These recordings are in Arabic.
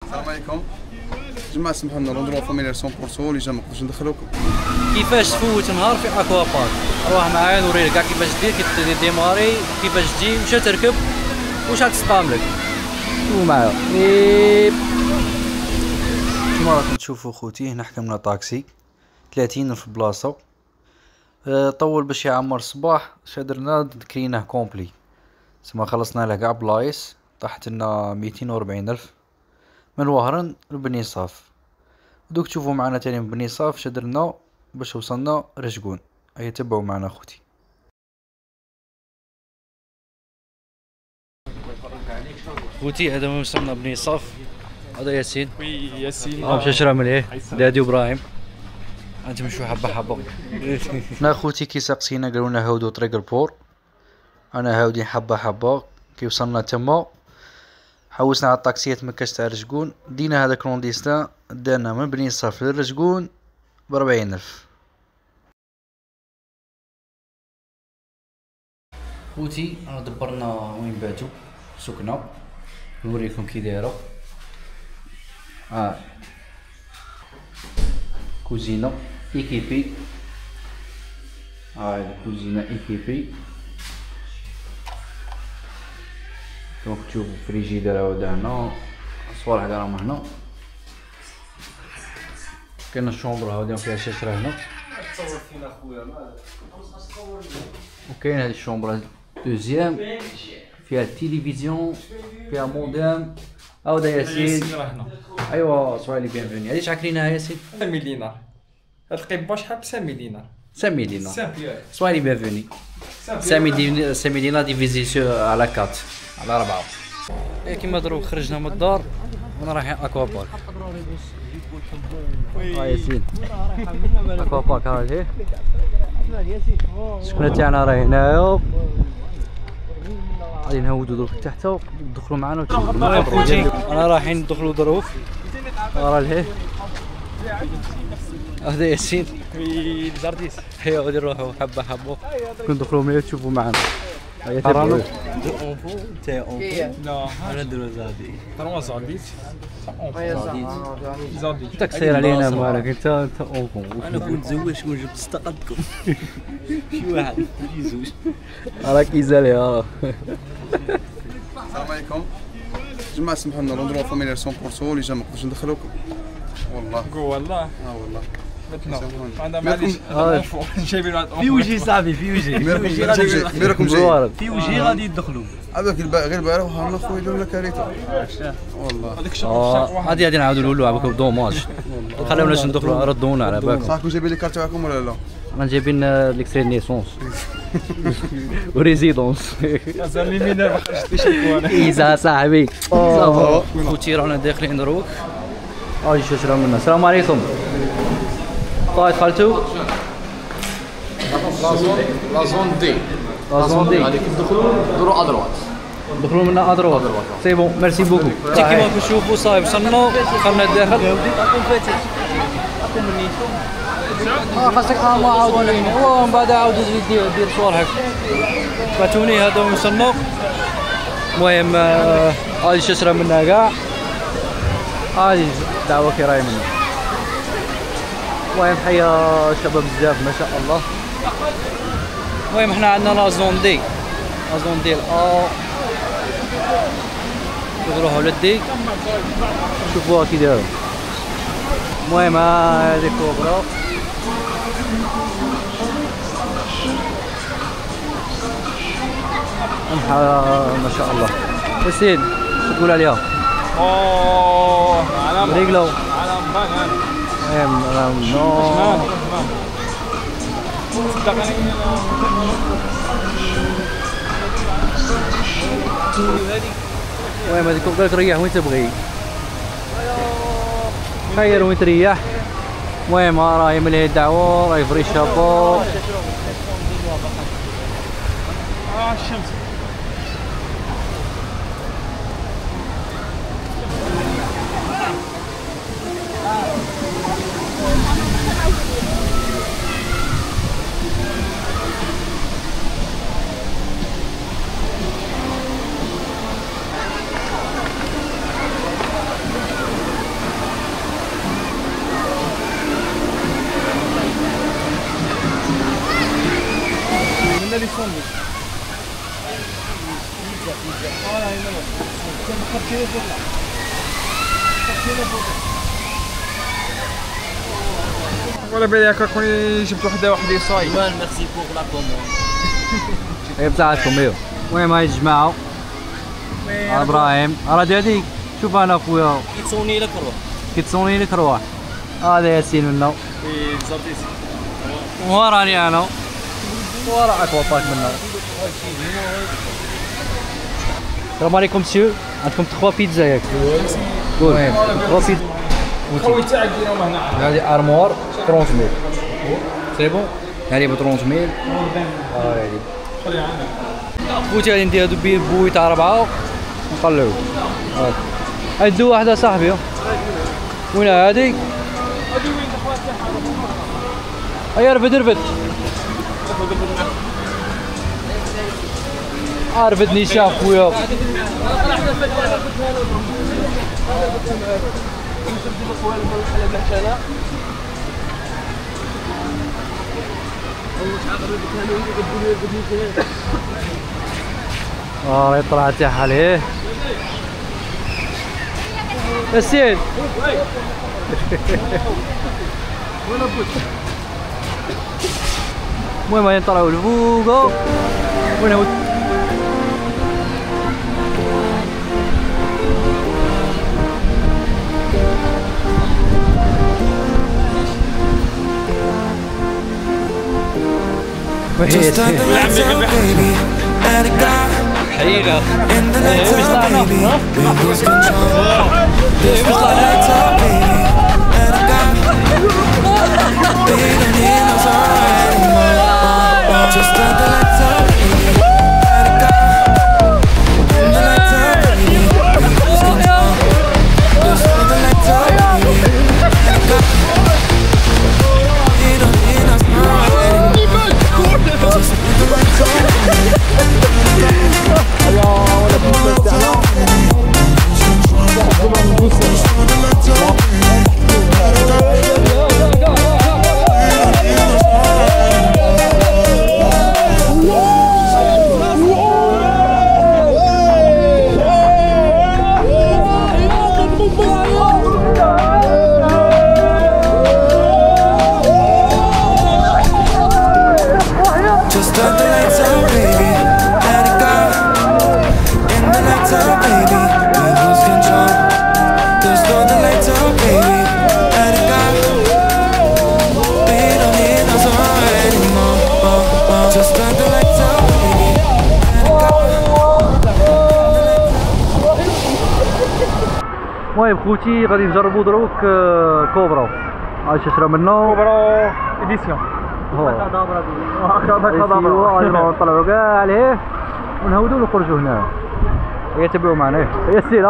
السلام عليكم جماعة، سمحوا لنا لوندروا فاميليار 100% اللي جا ما نقدرش ندخلوكم. كيفاش تفوت نهار في اكوا بارك؟ روح معايا نوريلك كاع كيفاش دير، كي ديماري، كيفاش تجي، واش تركب، واش غتسطام لك. شوفوا معايا. كيما راكم تشوفوا خوتي، هنا حكمنا طاكسي 30 في بلاصه. طول باش يعمر الصباح. اش درنا؟ كريناه كومبلي، سما خلصنا له كاع بلايص. طاحت لنا 240 الف من وهران لبني صاف. دوك تشوفوا معنا تاني من بني صاف اش درنا باش وصلنا رشقون. هيا تبعوا معنا اخوتي. خوتي هذا وين وصلنا بني صاف. هذا ياسين. وي ياسين. باش نشرى مليح. دادي ابراهيم. نتمشوا حبه حبه. حنا خوتي كي سقسينا قالوا لنا هاودوا طريق البور. انا هاودين حبه حبه. كي وصلنا تما حوسنا على الطاكسيات مكاش تاع رشقون. دينا هذاك لونديستان دانا من بني صاف للرشقون ب40 الف. خوتي انا دبرنا وين باتو سكنة. نوريكم كي دايره. كوزينة ايكيبي. هاي الكوزينة ايكيبي. كما تشوفوا فريجيدير هاودا هنا، الصوالح كاع راهم هنا. كاين الشومبر هاودي فيها شاشرة هنا. وكاين هاد الشومبر دوزيام فيها التلفزيون، فيها مودام. هاودا ياسين. ايوا سوالي بيانفوني. هادي شحال كريناها ياسين؟ 5 دينار. هاد القبه شحال ب 5 دينار؟ 5 دينار. سامبل. سوالي بيانفوني. 5 دينار ديفيزي على 4 على 4. كيما دروك خرجنا من الدار وانا رايحين اكوا بارك. ياسين اكوا بارك راه لهيه. السكنة تاعنا راهي هنايا. غادي نهودو دروك تحت ندخلوا معنا وتشوفوا. خوتي انا رايحين ندخلوا دروك. راه لهيه. هذا ياسين. وي زارديس. هيا غادي نروحوا حبه حبه ندخلوا معايا تشوفوا معنا. هيا تبعوا. دو اونفو تاع اونفو. لا انا نديرو زادي. 3 زارديس. زارديس. انت كثير علينا مالك انت اونفو. انا كنت متزوج شكون جبت استقدكم. شي واحد شي زوج. راك يزال. السلام عليكم جماعة، سمحوا لنا لوندروا فاميليار 100% اللي جا ما نقدرش ندخلوكم. والله والله والله مثلا عندنا معليش جايبين واحد في وجهي صاحبي، في وجهي، في وجهي غادي مي راكم جايين. في وجهي غادي يدخلوا. هذاك غير البارح وهرنا خويا داروا لنا كارثة والله. هذيك الشهر غادي نعاودو نقولوا عباك دوماج. خليونا ندخلوا ردونا على بالكم. صاحبكم جايبين لي كارت تاعكم ولا لا؟ انا جايبين ليكستري نيسونس وريزيدونس. مازال لي مينار ما خرجتليش الكوانا. ايزا صاحبي. صافا خوتي رانا داخلين دروك. هاي شاشرة منا. السلام عليكم. طايت خالتو. لا زون دي. لا زون دي. هذيك تدخلوا دوروا ادروات. دخلوا منا ادروات. سي بون ميرسي بوكو. كيما كنشوفوا صايب وصلنا دخلنا الداخل. خاصك ما عاودوا ومن بعد عاودوا دير صوالحك. فاتوني هذا وين وصلنا. المهم هذه الشجرة منا كاع. هذه دعوة كي راهي منا. المهم حيا شباب بزاف ما شاء الله. المهم حنا عندنا لا زون دي. لا زون دي نروحوا للدي شوفوها كي دايرة. المهم هذيك كوبرا. ما شاء الله. ياسين تقول عليها؟ على رجلو على مبان. نو المهم هذيك قالك ريح وين تبغي. خير وين تريح. المهم راهي مليح الدعوة راهي فري شابو. الشمس. ولا بالي هكا كوني جبت وحده يصاي. ميرسي بوغ لا كوموند. هي بتاعتكم ايوا. المهم هاي الجماعه ابراهيم راه هذيك شوف انا خويا كيتصوني لك روح. كيتصوني لك روح. هذا ياسين منا زرتيسي. وراني انا ورا اكوا بارك منا. السلام عليكم مسيو، عندكم 3 بيتزا ياك؟ قول 3 بيتزا. خويا تاعك ديرهم هنا. هذه ارموار 30000 سي بون. هذه ب 30000. هذه خوتي غادي ندير هادو بوي تاع 4 نقلعو. هاي دو واحده صاحبي. وين هادي؟ هيا رفد رفدني شاف خويا. يطلع تاعها عليه ياسين. المهم هاي نطلعو لفوق. وين هو؟ حقيقة المهم خوتي غادي نجربو دروك كوبرا. هاي شرا منه كوبرا اديسيون. غادي نطلعو كاع عليه ونهودو ونخرجو هنا. هيا تبعو معنا ياسين. ياسين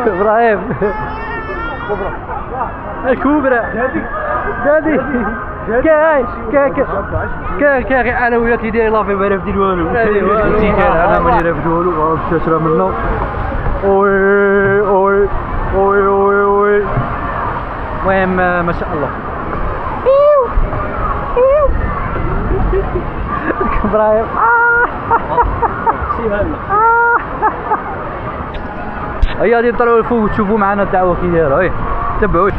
ابراهيم الكوبرا هادي كاع انا وياك يدير لافي ما رافدين والو. انا ماني رافد والو. مشى شرا منه. اوي المهم ما شاء الله. ابراهيم هيا غادي نطلعوا لفوق وتشوفوا معنا الدعوه كي دايره. هاي تبعوا.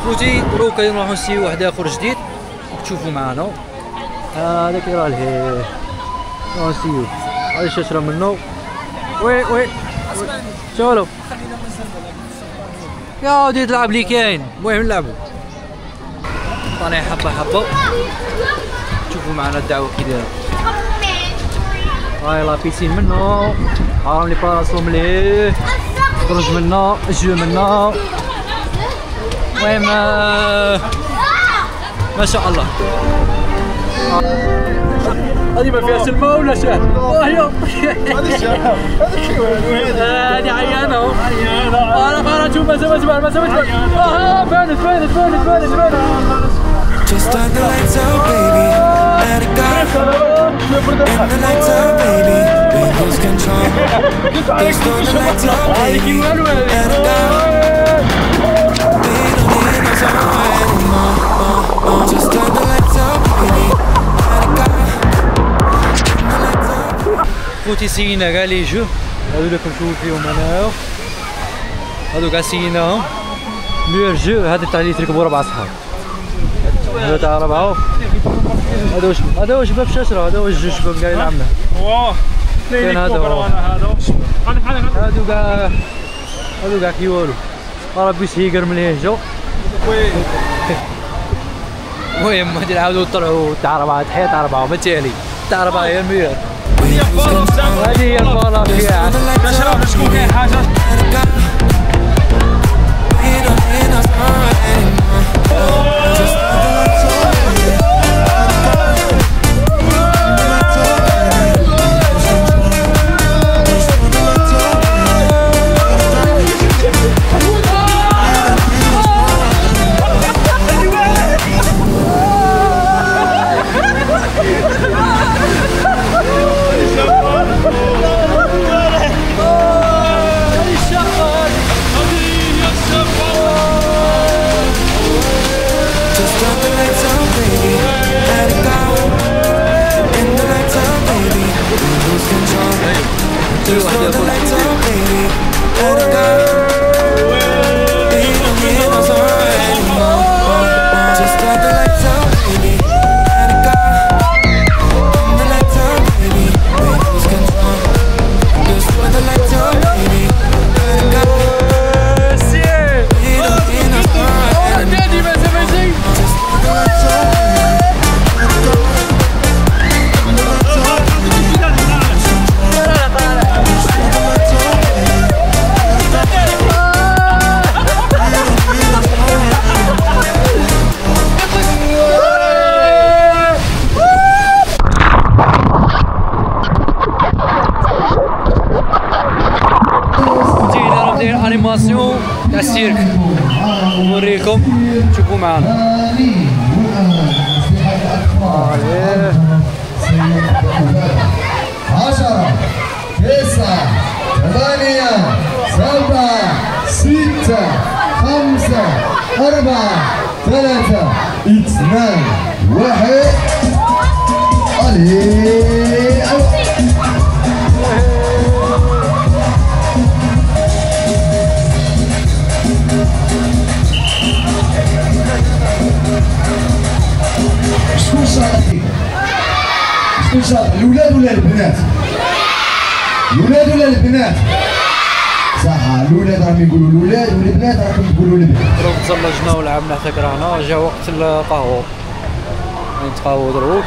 خوتي دروك غادي نروحو نسيو واحد اخر جديد وتشوفوا معنا. هذاك راه لهيه نروحو نسيو. هذا شاشره منه وي شغلوا يا ودي تلعب لي كاين. المهم نلعبوا طالعين حبه حبه. شوفوا معنا الدعوه كي دايره. هاي لا بيسين منو حرام لي باراسو مليح. خرج منا الجو منا. المهم ما شاء الله. هذه ما فيها سلمى ولا شاه؟ هذه شاه. هذه عيانة. أنا شوف ما سويت بانت. Just turn the lights out, baby. Let it go. Turn the lights out, baby. We lose control. Just turn the lights out, baby. Let it go. We don't need no summer anymore. Just turn the lights out, baby. Let it go. Turn the lights out. خوتي سينا كاع لي جو هادو اللي كنشوفو فيهم انايا. هادو كاع سيناهم. ميور جو هذا تاع اللي تركبوا 4 صحاب. هذا تاع 4. هذا واش شباب شاشره. هذا واش 2 شباب كاع يلعبنا. واه كاين هذا هادو كاع كي والو. ربي سيقر من الهجو. المهم غادي نعاودو نطلعو تاع 4 تحية تاع 4 بالتالي تاع 4 هي الميور. هذه هي الفالة كاع. تشرب شكون كاين حاجه انيماسيون تاع السيرك نوريكم شوفوا معنا. 10 9 8 7 6 5 4 3 2 1 عليه. شكون شاطر؟ شكون شاطر؟ الولاد ولا البنات؟ الولاد ولا البنات؟ صح الولاد راهم يقولوا الولاد والبنات راكم تقولوا البنات. دروك تزلجنا ولعبنا حتى كرهنا. جا وقت القهوة نتقهوو دروك.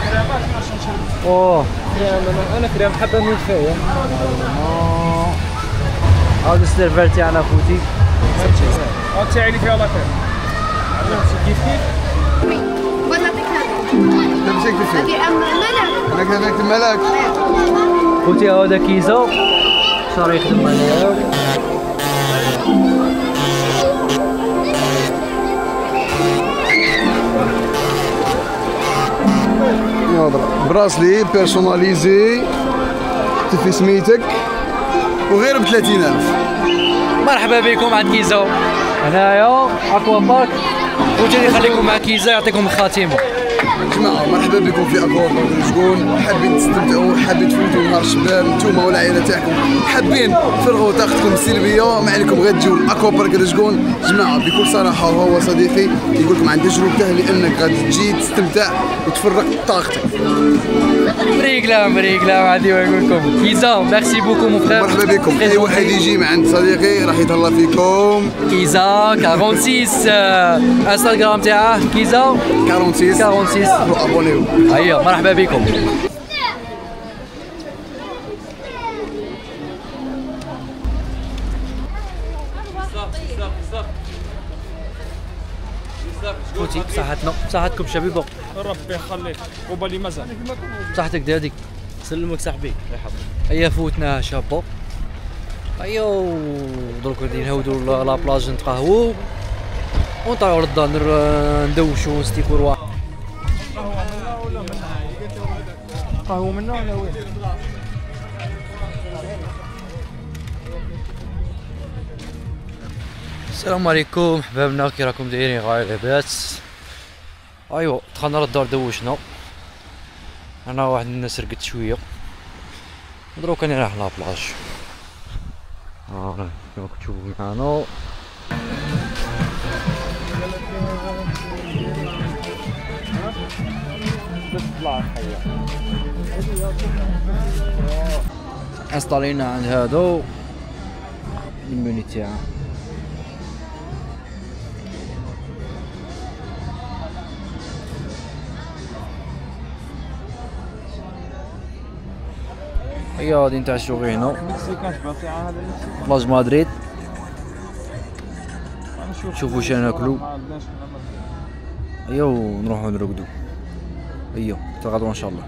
انا كريم حبة من كفاية. هذا السيرفر تاعنا خوتي. تاعي اللي فيها الله خير. كيف كيف انا كذاك الملك. خوتي هذا كيزو صار يخدم معايا. براسلي بيرسوناليزي تفي سميتك وغير ب 30,000. مرحبا بكم عند كيزو. هنايا اكوا بارك. خوتي اللي يخليكم مع كيزو يعطيكم الخاتمة. جماعة مرحبا بكم في اكوا بارك الجون. حابين تستمتعوا، حابين تفوتوا نهار الشباب نتوما والعائله تاعكم، حابين تفرغوا طاقتكم السلبيه، ما عليكم غير تجيو لاكوا بارك الجون. جماعة بكل صراحه هو صديقي يقول لكم عن تجربته لانك غادي تجي تستمتع وتفرغ طاقتك. مريقلام غادي نقول لكم كيزا ميرسي بوكو مون فرير. مرحبا بكم. اي واحد يجي مع عند صديقي راح يتهلا فيكم. كيزا 46 انستغرام تاعه كيزا 46 ابونيو. ايوه مرحبا بكم. خوتي صحتنا صحتكم شبيبه ربي يخليك وبالي مازال صحتك دادي سلمك صاحبي مرحبا. هيا فوتنا شابه. ايوا دروك غادي نهودو لا بلاج نتقهوو ونطلعو للدار ندوشو ونستيكو رواح. قهوه منا ولا وين؟ السلام عليكم حبابنا، كي راكم دايرين؟ غاية لاباس. ايوا دخلنا للدار دوشنا، انا واحد الناس رقدت شويه دروك انا رايح لابلاج. كيما راكم تشوفوا معانا انستالينا عند هادو المنيو تاعه. هيا غادي نتعشو غير هنا بلاج مدريد، نشوفو واش ناكلو. هيا ونروحو نرقدو. هيا تا غدوة ان شاء الله.